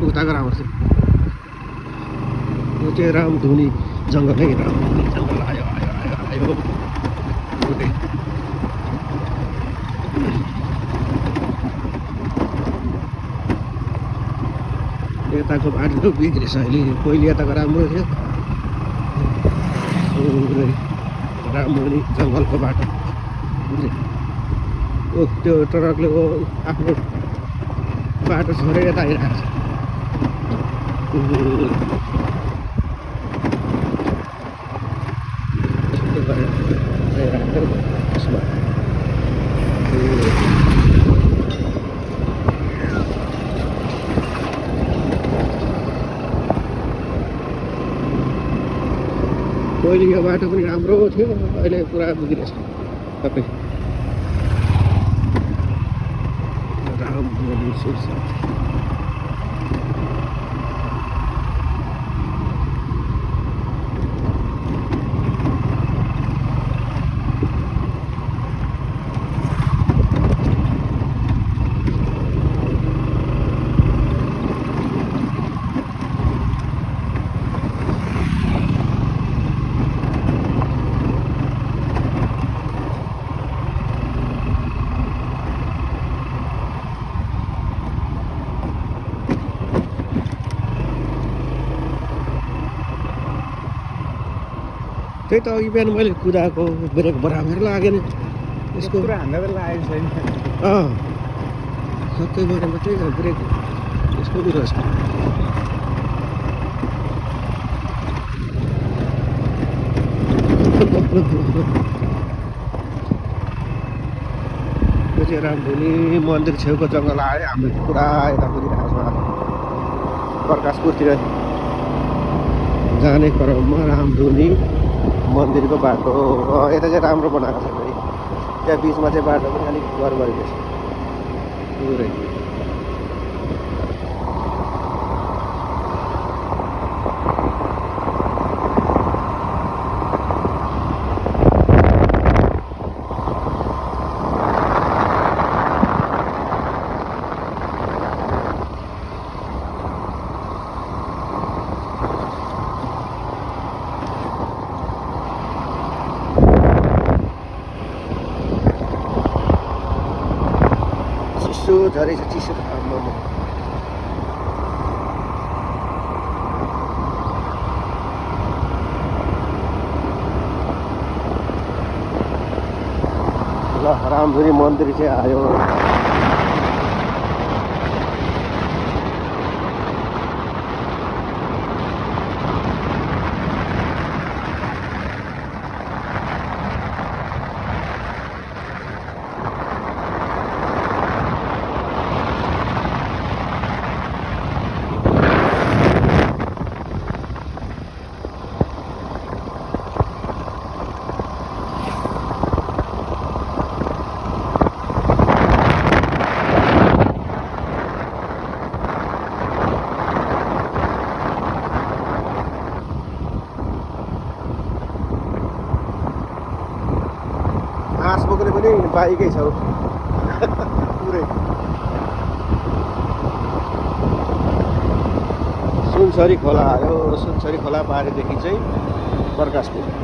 उताको राम्रो छ यो चाहिँ रामधुनी जङ्गल है रामधुनी जङ्गल आयो आयो आयो आयो यताको बाटो बिग्रेछ अहिले पहिले यताको राम्रो थियो रामधुनी जङ्गलको बाटो ओ त्यो ट्रकले आफ्नो बाटो छोडेर यता आइरहेको छ पहिले यो बाटो पनि राम्रो थियो अहिले पुरा बिग्रेछ सबै रामधुनी शीर्षक त्यही त अघि बिहान मैले कुदाएको ब्रेक बराबर लागेन यसको पुरा हान्दा बेला लागेको छैन सबै बराबर त्यही त ब्रेक यसको पनि रहेछ यो चाहिँ रामधुनी मन्दिर छेउको जङ्गल आयो हाम्रो पुरा यता कुदिरहेको छ प्रकाशपुरतिर जाने क्रममा रामधुनी मन्दिरको बाटो यता चाहिँ राम्रो बनाएको छ फेरि त्यहाँ बिचमा चाहिँ बाटो पनि अलिक गडबडी छ पुरै चिसो झरेछ चिसो आम्मामा ल रामधुनी मन्दिर चाहिँ आयो हाँस बोक्ने पनि बाइकै छ पुरै सुनसरी खोला आयो सुनसरी खोला पारेदेखि चाहिँ प्रकाशपुर